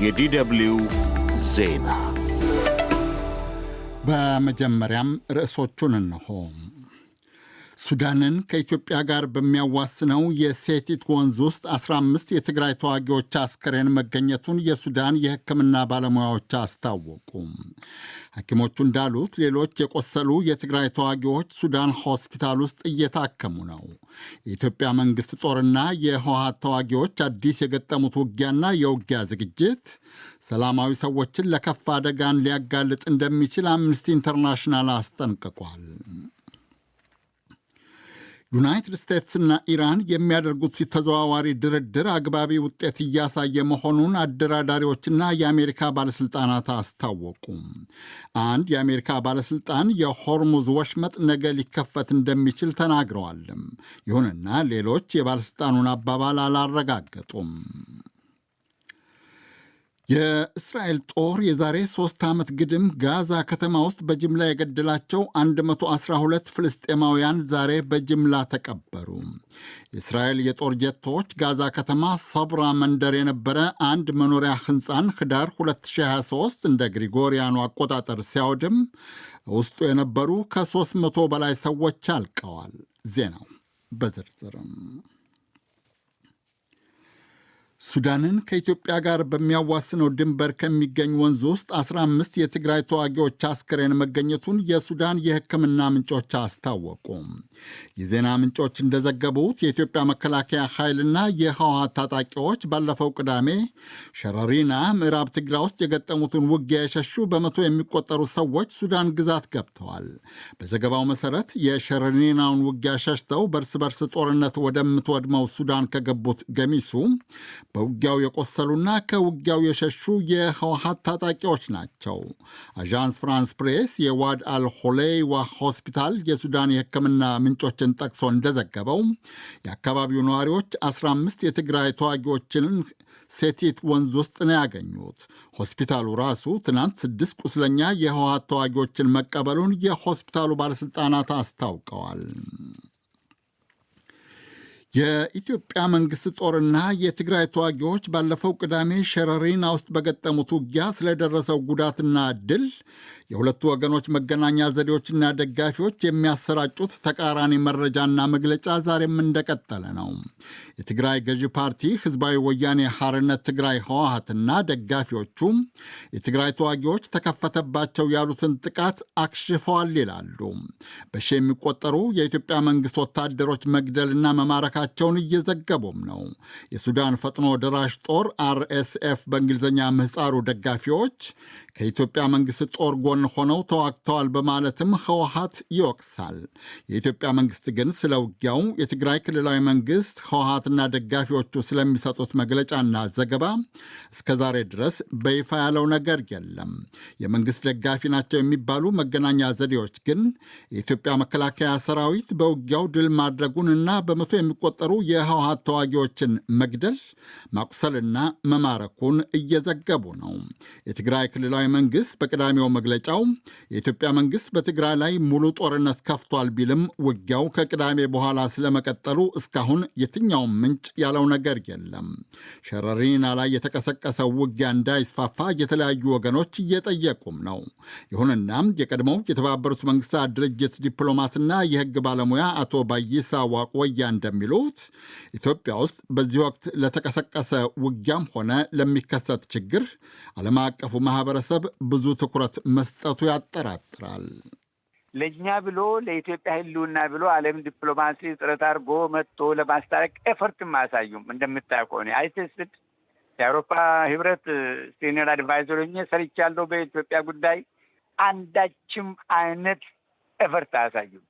የዲደብሊው ዜና በመጀመሪያም ርዕሶቹን እንሆ። ሱዳንን ከኢትዮጵያ ጋር በሚያዋስነው የሴቲት ወንዝ ውስጥ 15 የትግራይ ተዋጊዎች አስከሬን መገኘቱን የሱዳን የሕክምና ባለሙያዎች አስታወቁ። ሐኪሞቹ እንዳሉት ሌሎች የቆሰሉ የትግራይ ተዋጊዎች ሱዳን ሆስፒታል ውስጥ እየታከሙ ነው። የኢትዮጵያ መንግሥት ጦርና የህወሓት ተዋጊዎች አዲስ የገጠሙት ውጊያና የውጊያ ዝግጅት ሰላማዊ ሰዎችን ለከፋ አደጋን ሊያጋልጥ እንደሚችል አምነስቲ ኢንተርናሽናል አስጠንቅቋል። ዩናይትድ ስቴትስና ኢራን የሚያደርጉት ተዘዋዋሪ ድርድር አግባቢ ውጤት እያሳየ መሆኑን አደራዳሪዎችና የአሜሪካ ባለሥልጣናት አስታወቁ። አንድ የአሜሪካ ባለሥልጣን የሆርሙዝ ወሽመጥ ነገ ሊከፈት እንደሚችል ተናግረዋል። ይሁንና ሌሎች የባለሥልጣኑን አባባል አላረጋገጡም። የእስራኤል ጦር የዛሬ 3 ዓመት ግድም ጋዛ ከተማ ውስጥ በጅምላ የገደላቸው 112 ፍልስጤማውያን ዛሬ በጅምላ ተቀበሩ። የእስራኤል የጦር ጀቶች ጋዛ ከተማ ሰብራ መንደር የነበረ አንድ መኖሪያ ሕንፃን ህዳር 2023 እንደ ግሪጎሪያኑ አቆጣጠር ሲያወድም ውስጡ የነበሩ ከ300 በላይ ሰዎች አልቀዋል። ዜናው በዝርዝርም ሱዳንን ከኢትዮጵያ ጋር በሚያዋስነው ድንበር ከሚገኝ ወንዝ ውስጥ 15 የትግራይ ተዋጊዎች አስከሬን መገኘቱን የሱዳን የሕክምና ምንጮች አስታወቁ። የዜና ምንጮች እንደዘገቡት የኢትዮጵያ መከላከያ ኃይልና የህወሓት ታጣቂዎች ባለፈው ቅዳሜ ሸረሪና ምዕራብ ትግራይ ውስጥ የገጠሙትን ውጊያ የሸሹ በመቶ የሚቆጠሩ ሰዎች ሱዳን ግዛት ገብተዋል። በዘገባው መሠረት የሸረሪናውን ውጊያ ሸሽተው በእርስ በርስ ጦርነት ወደምትወድመው ሱዳን ከገቡት ገሚሱ በውጊያው የቆሰሉና ከውጊያው የሸሹ የህወሓት ታጣቂዎች ናቸው። አዣንስ ፍራንስ ፕሬስ የዋድ አልሆሌይዋ ሆስፒታል የሱዳን የሕክምና ምንጮችን ጠቅሶ እንደዘገበው የአካባቢው ነዋሪዎች 15 የትግራይ ተዋጊዎችን ሴቲት ወንዝ ውስጥ ነው ያገኙት። ሆስፒታሉ ራሱ ትናንት 6 ቁስለኛ የህወሓት ተዋጊዎችን መቀበሉን የሆስፒታሉ ባለሥልጣናት አስታውቀዋል። የኢትዮጵያ መንግሥት ጦርና የትግራይ ተዋጊዎች ባለፈው ቅዳሜ ሸረሪና ውስጥ በገጠሙት ውጊያ ስለደረሰው ጉዳትና ድል የሁለቱ ወገኖች መገናኛ ዘዴዎችና ደጋፊዎች የሚያሰራጩት ተቃራኒ መረጃና መግለጫ ዛሬም እንደቀጠለ ነው። የትግራይ ገዢ ፓርቲ ሕዝባዊ ወያኔ ሐርነት ትግራይ ህወሓትና ደጋፊዎቹ የትግራይ ተዋጊዎች ተከፈተባቸው ያሉትን ጥቃት አክሽፈዋል ይላሉ። በሺ የሚቆጠሩ የኢትዮጵያ መንግሥት ወታደሮች መግደልና መማረካቸውን እየዘገቡም ነው። የሱዳን ፈጥኖ ደራሽ ጦር RSF በእንግሊዝኛ ምህፃሩ ደጋፊዎች ከኢትዮጵያ መንግሥት ጦር ጎን ሆነው ተዋግተዋል በማለትም ህወሓት ይወቅሳል። የኢትዮጵያ መንግሥት ግን ስለ ውጊያው የትግራይ ክልላዊ መንግሥት ህወሓትና ደጋፊዎቹ ስለሚሰጡት መግለጫና ዘገባ እስከ ዛሬ ድረስ በይፋ ያለው ነገር የለም። የመንግሥት ደጋፊ ናቸው የሚባሉ መገናኛ ዘዴዎች ግን የኢትዮጵያ መከላከያ ሰራዊት በውጊያው ድል ማድረጉንና በመቶ የሚቆጠሩ የህወሓት ተዋጊዎችን መግደል ማቁሰልና መማረኩን እየዘገቡ ነው። የትግራይ ክልላዊ መንግሥት በቅዳሜው መግለጫው የኢትዮጵያ መንግሥት በትግራይ ላይ ሙሉ ጦርነት ከፍቷል ቢልም ውጊያው ከቅዳሜ በኋላ ስለመቀጠሉ እስካሁን የትኛውም ምንጭ ያለው ነገር የለም። ሸረሪና ላይ የተቀሰቀሰው ውጊያ እንዳይስፋፋ የተለያዩ ወገኖች እየጠየቁም ነው። ይሁንና የቀድሞው የተባበሩት መንግሥታት ድርጅት ዲፕሎማትና የሕግ ባለሙያ አቶ ባይሳ ዋቆያ እንደሚሉት ኢትዮጵያ ውስጥ በዚህ ወቅት ለተቀሰቀሰ ውጊያም ሆነ ለሚከሰት ችግር ዓለም አቀፉ ማህበረሰብ ብዙ ትኩረት መስጠቱ ያጠራጥራል። ለእኛ ብሎ ለኢትዮጵያ ህልውና ብሎ ዓለም ዲፕሎማሲ ጥረት አድርጎ መጥቶ ለማስታረቅ ኤፈርትም አያሳዩም። እንደምታውቀው ከሆነ አይተስድ የአውሮፓ ህብረት ሲኒየር አድቫይዘር ሆኜ ሰርቻለሁ። በኢትዮጵያ ጉዳይ አንዳችም አይነት ኤፈርት አያሳዩም።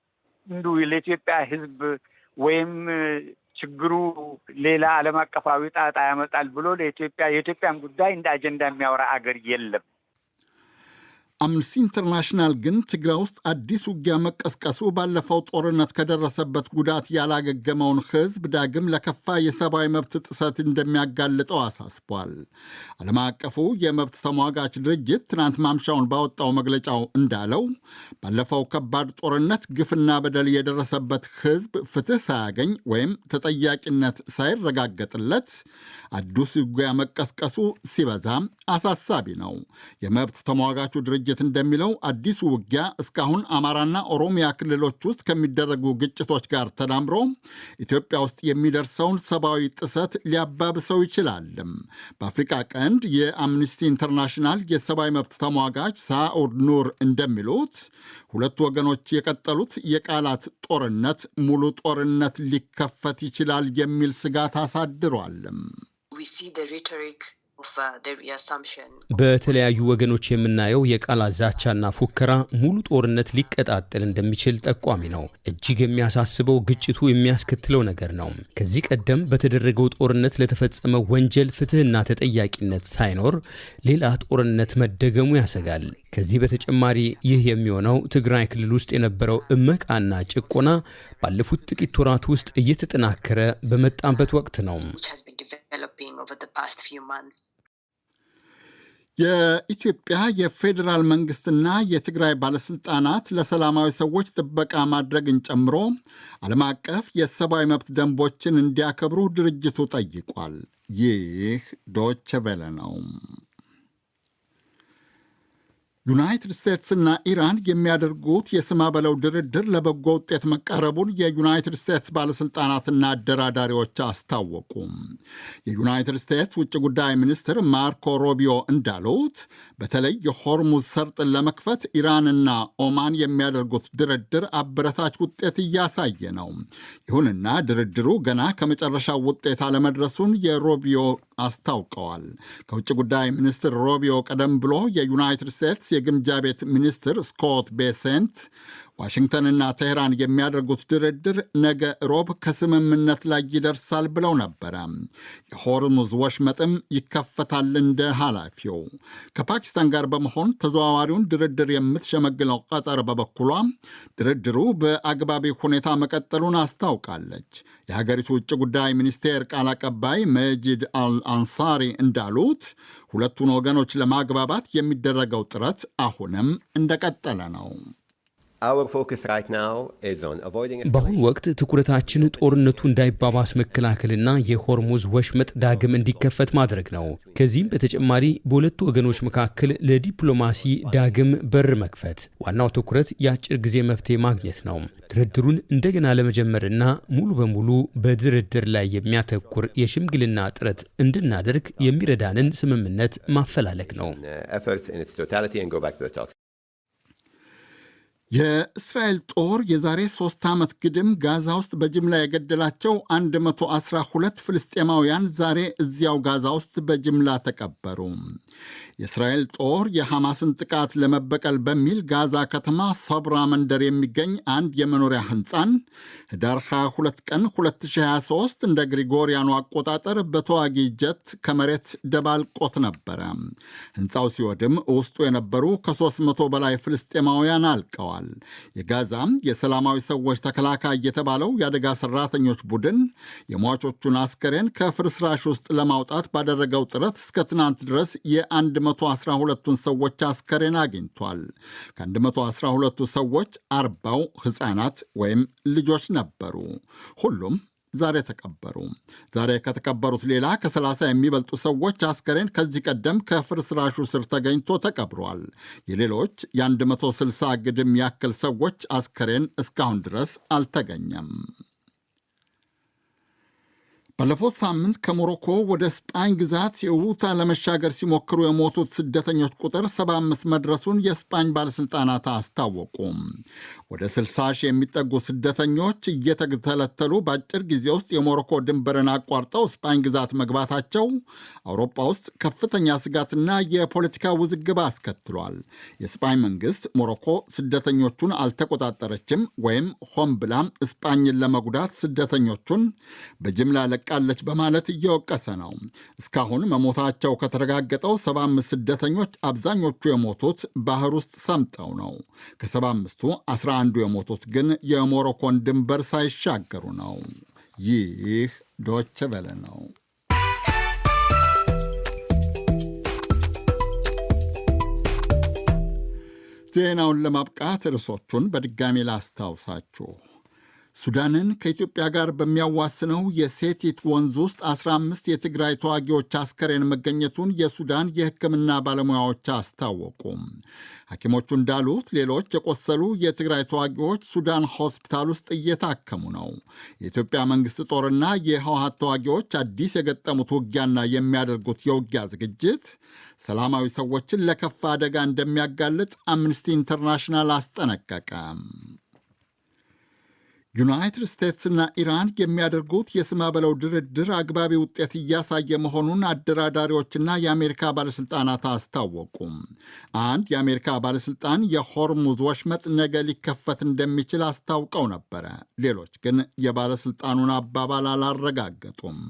እንዲሁ ለኢትዮጵያ ህዝብ ወይም ችግሩ ሌላ ዓለም አቀፋዊ ጣጣ ያመጣል ብሎ የኢትዮጵያን ጉዳይ እንደ አጀንዳ የሚያወራ አገር የለም። አምነስቲ ኢንተርናሽናል ግን ትግራይ ውስጥ አዲስ ውጊያ መቀስቀሱ ባለፈው ጦርነት ከደረሰበት ጉዳት ያላገገመውን ሕዝብ ዳግም ለከፋ የሰብአዊ መብት ጥሰት እንደሚያጋልጠው አሳስቧል። ዓለም አቀፉ የመብት ተሟጋች ድርጅት ትናንት ማምሻውን ባወጣው መግለጫው እንዳለው ባለፈው ከባድ ጦርነት ግፍና በደል የደረሰበት ሕዝብ ፍትህ ሳያገኝ ወይም ተጠያቂነት ሳይረጋገጥለት አዲስ ውጊያ መቀስቀሱ ሲበዛ አሳሳቢ ነው። የመብት ተሟጋቹ ድርጅት እንደሚለው አዲሱ ውጊያ እስካሁን አማራና ኦሮሚያ ክልሎች ውስጥ ከሚደረጉ ግጭቶች ጋር ተዳምሮ ኢትዮጵያ ውስጥ የሚደርሰውን ሰብአዊ ጥሰት ሊያባብሰው ይችላልም። በአፍሪካ ቀንድ የአምነስቲ ኢንተርናሽናል የሰብአዊ መብት ተሟጋች ሳኡድ ኑር እንደሚሉት ሁለቱ ወገኖች የቀጠሉት የቃላት ጦርነት ሙሉ ጦርነት ሊከፈት ይችላል የሚል ስጋት አሳድሯልም። በተለያዩ ወገኖች የምናየው የቃላት ዛቻና ፉከራ ሙሉ ጦርነት ሊቀጣጠል እንደሚችል ጠቋሚ ነው። እጅግ የሚያሳስበው ግጭቱ የሚያስከትለው ነገር ነው። ከዚህ ቀደም በተደረገው ጦርነት ለተፈጸመ ወንጀል ፍትህና ተጠያቂነት ሳይኖር ሌላ ጦርነት መደገሙ ያሰጋል። ከዚህ በተጨማሪ ይህ የሚሆነው ትግራይ ክልል ውስጥ የነበረው እመቃና ጭቆና ባለፉት ጥቂት ወራት ውስጥ እየተጠናከረ በመጣበት ወቅት ነው። የኢትዮጵያ የፌዴራል መንግስትና የትግራይ ባለስልጣናት ለሰላማዊ ሰዎች ጥበቃ ማድረግን ጨምሮ ዓለም አቀፍ የሰብአዊ መብት ደንቦችን እንዲያከብሩ ድርጅቱ ጠይቋል። ይህ ዶቼ ቬለ ነው። ዩናይትድ ስቴትስና ኢራን የሚያደርጉት የስማ በለው ድርድር ለበጎ ውጤት መቃረቡን የዩናይትድ ስቴትስ ባለሥልጣናትና አደራዳሪዎች አስታወቁ። የዩናይትድ ስቴትስ ውጭ ጉዳይ ሚኒስትር ማርኮ ሮቢዮ እንዳሉት በተለይ የሆርሙዝ ሰርጥን ለመክፈት ኢራንና ኦማን የሚያደርጉት ድርድር አበረታች ውጤት እያሳየ ነው። ይሁንና ድርድሩ ገና ከመጨረሻው ውጤት አለመድረሱን የሮቢዮ አስታውቀዋል። ከውጭ ጉዳይ ሚኒስትር ሮቢዮ ቀደም ብሎ የዩናይትድ ስቴትስ የግምጃ ቤት ሚኒስትር ስኮት ቤሴንት ዋሽንግተንና ቴህራን የሚያደርጉት ድርድር ነገ ሮብ ከስምምነት ላይ ይደርሳል ብለው ነበረ። የሆርሙዝ ወሽመጥም ይከፈታል እንደ ኃላፊው። ከፓኪስታን ጋር በመሆን ተዘዋዋሪውን ድርድር የምትሸመግለው ቀጠር በበኩሏ ድርድሩ በአግባቢ ሁኔታ መቀጠሉን አስታውቃለች። የሀገሪቱ ውጭ ጉዳይ ሚኒስቴር ቃል አቀባይ መጂድ አልአንሳሪ እንዳሉት ሁለቱን ወገኖች ለማግባባት የሚደረገው ጥረት አሁንም እንደቀጠለ ነው። በአሁኑ ወቅት ትኩረታችን ጦርነቱ እንዳይባባስ መከላከልና የሆርሙዝ ወሽመጥ ዳግም እንዲከፈት ማድረግ ነው። ከዚህም በተጨማሪ በሁለቱ ወገኖች መካከል ለዲፕሎማሲ ዳግም በር መክፈት። ዋናው ትኩረት የአጭር ጊዜ መፍትሄ ማግኘት ነው። ድርድሩን እንደገና ለመጀመርና ሙሉ በሙሉ በድርድር ላይ የሚያተኩር የሽምግልና ጥረት እንድናደርግ የሚረዳንን ስምምነት ማፈላለግ ነው። የእስራኤል ጦር የዛሬ 3 ዓመት ግድም ጋዛ ውስጥ በጅምላ የገደላቸው 112 ፍልስጤማውያን ዛሬ እዚያው ጋዛ ውስጥ በጅምላ ተቀበሩ። የእስራኤል ጦር የሐማስን ጥቃት ለመበቀል በሚል ጋዛ ከተማ ሰብራ መንደር የሚገኝ አንድ የመኖሪያ ሕንፃን ህዳር 22 ቀን 2023 እንደ ግሪጎሪያኑ አቆጣጠር በተዋጊ ጀት ከመሬት ደባልቆት ነበረ። ሕንፃው ሲወድም ውስጡ የነበሩ ከ300 በላይ ፍልስጤማውያን አልቀዋል። የጋዛ የሰላማዊ ሰዎች ተከላካይ የተባለው የአደጋ ሰራተኞች ቡድን የሟቾቹን አስከሬን ከፍርስራሽ ውስጥ ለማውጣት ባደረገው ጥረት እስከ ትናንት ድረስ የ112ቱን ሰዎች አስከሬን አግኝቷል። ከ112ቱ ሰዎች 40ው ሕፃናት ወይም ልጆች ነበሩ። ሁሉም ዛሬ ተቀበሩ። ዛሬ ከተቀበሩት ሌላ ከ30 የሚበልጡ ሰዎች አስከሬን ከዚህ ቀደም ከፍርስራሹ ስር ተገኝቶ ተቀብሯል። የሌሎች የ160 ግድም ያክል ሰዎች አስከሬን እስካሁን ድረስ አልተገኘም። ባለፈው ሳምንት ከሞሮኮ ወደ ስጳኝ ግዛት የውታ ለመሻገር ሲሞክሩ የሞቱት ስደተኞች ቁጥር 75 መድረሱን የስጳኝ ባለሥልጣናት አስታወቁ። ወደ 60 ሺህ የሚጠጉ ስደተኞች እየተተለተሉ በአጭር ጊዜ ውስጥ የሞሮኮ ድንበርን አቋርጠው ስጳኝ ግዛት መግባታቸው አውሮፓ ውስጥ ከፍተኛ ስጋትና የፖለቲካ ውዝግብ አስከትሏል። የስጳኝ መንግሥት ሞሮኮ ስደተኞቹን አልተቆጣጠረችም ወይም ሆን ብላ ስጳኝን ለመጉዳት ስደተኞቹን በጅምላ ለቃ ትጠብቃለች በማለት እየወቀሰ ነው። እስካሁን መሞታቸው ከተረጋገጠው 75 ስደተኞች አብዛኞቹ የሞቱት ባህር ውስጥ ሰምጠው ነው። ከ75ቱ 11ዱ የሞቱት ግን የሞሮኮን ድንበር ሳይሻገሩ ነው። ይህ ዶቼ ቬለ ነው። ዜናውን ለማብቃት ርዕሶቹን በድጋሚ ላስታውሳችሁ። ሱዳንን ከኢትዮጵያ ጋር በሚያዋስነው የሴቲት ወንዝ ውስጥ 15 የትግራይ ተዋጊዎች አስከሬን መገኘቱን የሱዳን የሕክምና ባለሙያዎች አስታወቁ። ሐኪሞቹ እንዳሉት ሌሎች የቆሰሉ የትግራይ ተዋጊዎች ሱዳን ሆስፒታል ውስጥ እየታከሙ ነው። የኢትዮጵያ መንግሥት ጦርና የህወሓት ተዋጊዎች አዲስ የገጠሙት ውጊያና የሚያደርጉት የውጊያ ዝግጅት ሰላማዊ ሰዎችን ለከፋ አደጋ እንደሚያጋልጥ አምነስቲ ኢንተርናሽናል አስጠነቀቀ። ዩናይትድ ስቴትስና ኢራን የሚያደርጉት የስማ በለው ድርድር አግባቢ ውጤት እያሳየ መሆኑን አደራዳሪዎችና የአሜሪካ ባለሥልጣናት አስታወቁም። አንድ የአሜሪካ ባለሥልጣን የሆርሙዝ ወሽመጥ ነገ ሊከፈት እንደሚችል አስታውቀው ነበረ። ሌሎች ግን የባለሥልጣኑን አባባል አላረጋገጡም።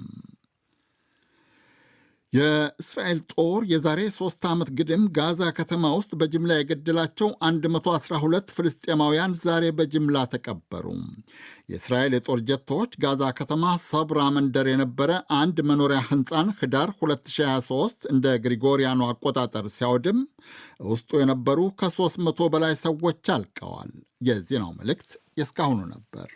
የእስራኤል ጦር የዛሬ 3 ዓመት ግድም ጋዛ ከተማ ውስጥ በጅምላ የገደላቸው 112 ፍልስጤማውያን ዛሬ በጅምላ ተቀበሩ። የእስራኤል የጦር ጀቶች ጋዛ ከተማ ሰብራ መንደር የነበረ አንድ መኖሪያ ሕንፃን ህዳር 2023 እንደ ግሪጎሪያኑ አቆጣጠር ሲያወድም ውስጡ የነበሩ ከ300 በላይ ሰዎች አልቀዋል። የዜናው መልእክት የእስካሁኑ ነበር።